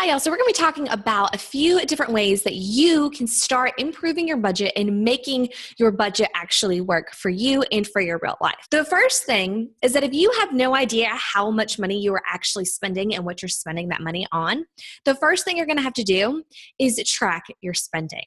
Hi, y'all. So we're going to be talking about a few different ways that you can start improving your budget and making your budget actually work for you and for your real life. The first thing is that if you have no idea how much money you are actually spending and what you're spending that money on, the first thing you're going to have to do is track your spending.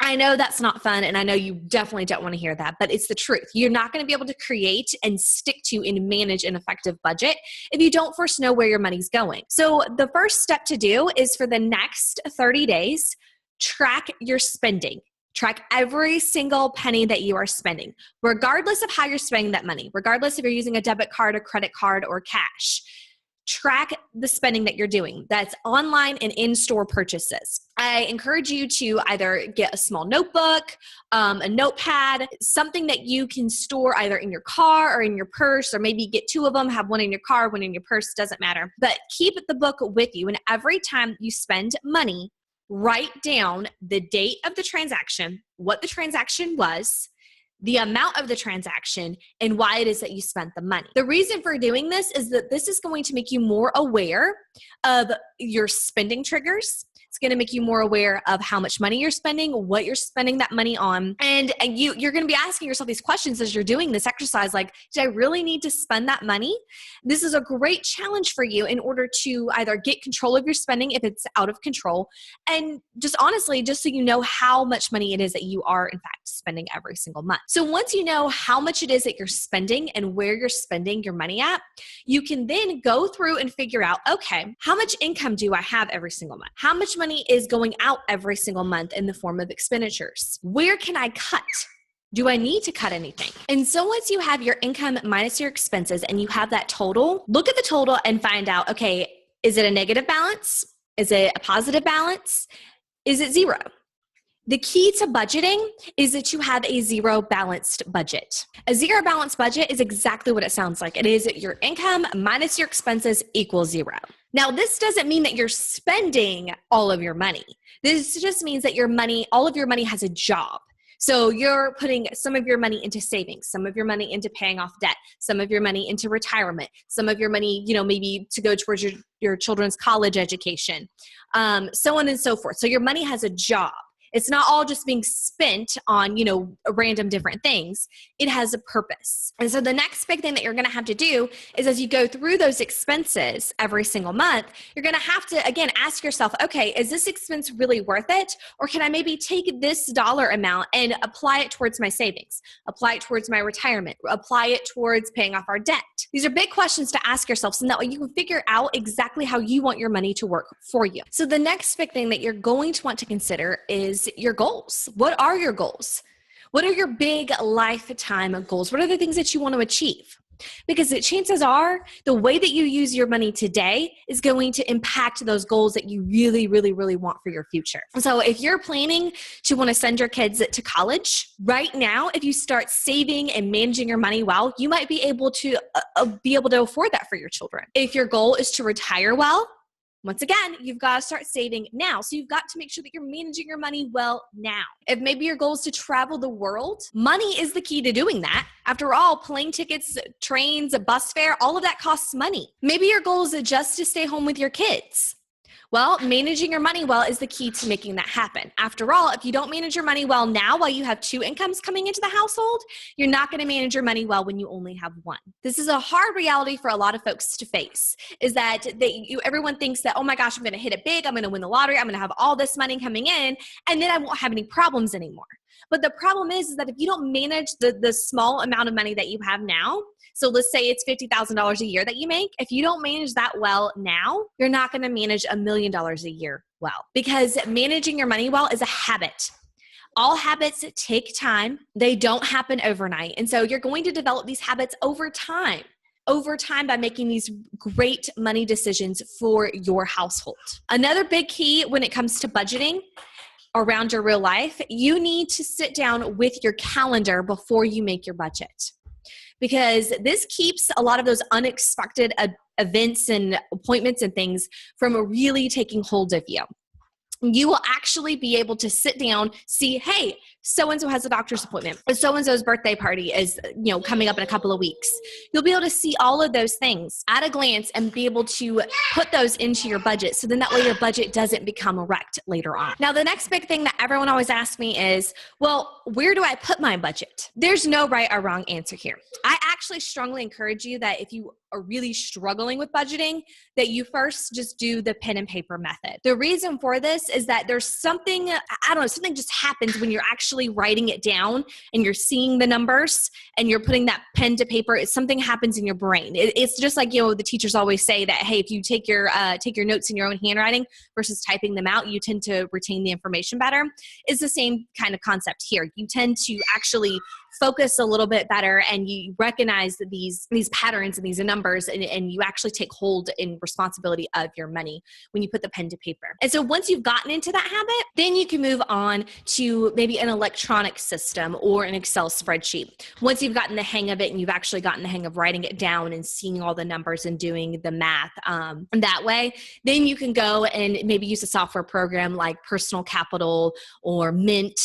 I know that's not fun, and I know you definitely don't want to hear that, but it's the truth. You're not going to be able to create and stick to and manage an effective budget if you don't first know where your money's going. So the first step to do is for the next 30 days, track your spending. Track every single penny that you are spending, regardless of how you're spending that money, regardless if you're using a debit card, a credit card, or cash. Track the spending that you're doing. That's online and in-store purchases. I encourage you to either get a small notebook, a notepad, something that you can store either in your car or in your purse, or maybe get two of them, have one in your car, one in your purse, doesn't matter. But keep the book with you, and every time you spend money, write down the date of the transaction, what the transaction was, the amount of the transaction, and why it is that you spent the money. The reason for doing this is that this is going to make you more aware of your spending triggers. It's going to make you more aware of how much money you're spending, what you're spending that money on. And you're going to be asking yourself these questions as you're doing this exercise, like, did I really need to spend that money? This is a great challenge for you in order to either get control of your spending if it's out of control, and just honestly, just so you know how much money it is that you are in fact spending every single month. So once you know how much it is that you're spending and where you're spending your money at, you can then go through and figure out, okay, how much income do I have every single month? How much money is going out every single month in the form of expenditures? Where can I cut? Do I need to cut anything? And so once you have your income minus your expenses and you have that total, look at the total and find out, okay, is it a negative balance? Is it a positive balance? Is it zero? The key to budgeting is that you have a zero balanced budget. A zero balanced budget is exactly what it sounds like. It is your income minus your expenses equals zero. Now, this doesn't mean that you're spending all of your money. This just means that all of your money has a job. So you're putting some of your money into savings, some of your money into paying off debt, some of your money into retirement, some of your money, maybe to go towards your children's college education, so on and so forth. So your money has a job. It's not all just being spent on, random different things. It has a purpose. And so the next big thing that you're going to have to do is, as you go through those expenses every single month, you're going to have to, again, ask yourself, okay, is this expense really worth it? Or can I maybe take this dollar amount and apply it towards my savings, apply it towards my retirement, apply it towards paying off our debt? These are big questions to ask yourself, so that way you can figure out exactly how you want your money to work for you. So the next big thing that you're going to want to consider is your goals. What are your goals? What are your big lifetime goals? What are the things that you want to achieve? Because the chances are the way that you use your money today is going to impact those goals that you really, really, really want for your future. So if you're planning to want to send your kids to college right now, if you start saving and managing your money well, you might be able to afford that for your children. If your goal is to retire well, once again, you've got to start saving now. So you've got to make sure that you're managing your money well now. If maybe your goal is to travel the world, money is the key to doing that. After all, plane tickets, trains, a bus fare, all of that costs money. Maybe your goal is just to stay home with your kids. Well, managing your money well is the key to making that happen. After all, if you don't manage your money well now while you have two incomes coming into the household, you're not going to manage your money well when you only have one. This is a hard reality for a lot of folks to face, is that everyone thinks that, oh my gosh, I'm going to hit it big, I'm going to win the lottery, I'm going to have all this money coming in, and then I won't have any problems anymore. But the problem is that if you don't manage the small amount of money that you have now, so let's say it's $50,000 a year that you make, if you don't manage that well now, you're not going to manage $1 million a year well. Because managing your money well is a habit. All habits take time. They don't happen overnight. And so you're going to develop these habits over time by making these great money decisions for your household. Another big key when it comes to budgeting around your real life, you need to sit down with your calendar before you make your budget. Because this keeps a lot of those unexpected events and appointments and things from really taking hold of you. you will actually be able to sit down, see, hey, so-and-so has a doctor's appointment. So-and-so's birthday party is, coming up in a couple of weeks. You'll be able to see all of those things at a glance and be able to put those into your budget. So then that way your budget doesn't become wrecked later on. Now, the next big thing that everyone always asks me is, well, where do I put my budget? There's no right or wrong answer here. I actually strongly encourage you that if you are really struggling with budgeting, that you first just do the pen and paper method. The reason for this is that there's something, something just happens when you're actually writing it down and you're seeing the numbers and you're putting that pen to paper. Something happens in your brain. It's just like, the teachers always say that, hey, if you take your notes in your own handwriting versus typing them out, you tend to retain the information better. It's the same kind of concept here. You tend to actually focus a little bit better and you recognize these patterns and these numbers and you actually take hold in responsibility of your money when you put the pen to paper. And so once you've gotten into that habit, then you can move on to maybe an electronic system or an Excel spreadsheet. Once you've gotten the hang of it and you've actually gotten the hang of writing it down and seeing all the numbers and doing the math that way, then you can go and maybe use a software program like Personal Capital or Mint,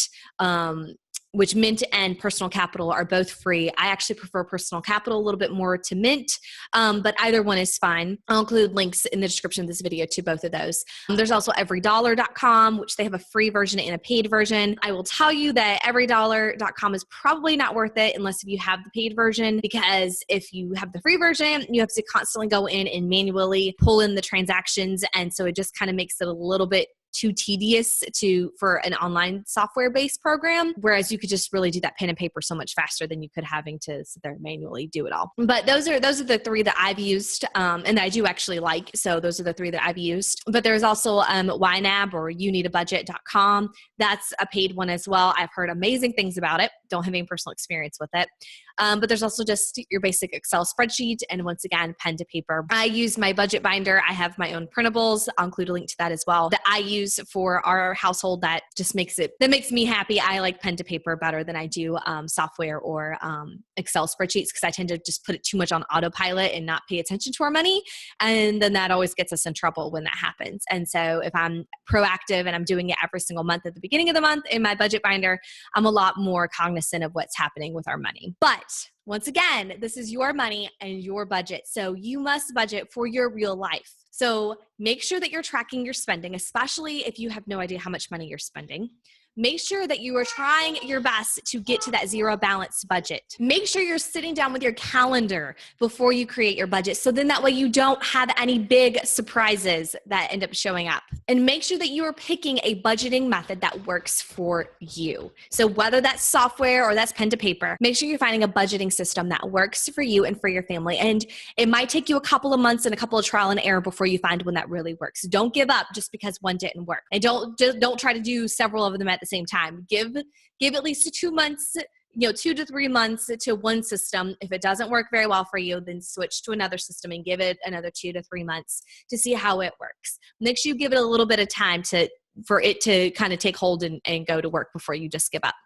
which Mint and Personal Capital are both free. I actually prefer Personal Capital a little bit more to Mint, but either one is fine. I'll include links in the description of this video to both of those. There's also everydollar.com, which they have a free version and a paid version. I will tell you that everydollar.com is probably not worth it unless if you have the paid version, because if you have the free version, you have to constantly go in and manually pull in the transactions. And so it just kind of makes it a little bit too tedious for an online software-based program, whereas you could just really do that pen and paper so much faster than you could having to sit there and manually do it all. But those are the three that I've used and I do actually like. So those are the three that I've used. But there's also YNAB or youneedabudget.com. That's a paid one as well. I've heard amazing things about it. Don't have any personal experience with it. But there's also just your basic Excel spreadsheet and once again, pen to paper. I use my budget binder. I have my own printables. I'll include a link to that as well that I use for our household. That just makes me happy. I like pen to paper better than I do software or Excel spreadsheets because I tend to just put it too much on autopilot and not pay attention to our money. And then that always gets us in trouble when that happens. And so if I'm proactive and I'm doing it every single month at the beginning of the month in my budget binder, I'm a lot more cognizant of what's happening with our money. But once again, this is your money and your budget. So you must budget for your real life. So make sure that you're tracking your spending, especially if you have no idea how much money you're spending. Make sure that you are trying your best to get to that zero balance budget. Make sure you're sitting down with your calendar before you create your budget. So then that way you don't have any big surprises that end up showing up. And make sure that you are picking a budgeting method that works for you. So whether that's software or that's pen to paper, make sure you're finding a budgeting system that works for you and for your family. And it might take you a couple of months and a couple of trial and error before you find one that really works. Don't give up just because one didn't work. And don't try to do several of them at the same time. Give at least 2 months, 2 to 3 months to one system. If it doesn't work very well for you, then switch to another system and give it another 2 to 3 months to see how it works. Make sure you give it a little bit of time for it to kind of take hold and go to work before you just give up.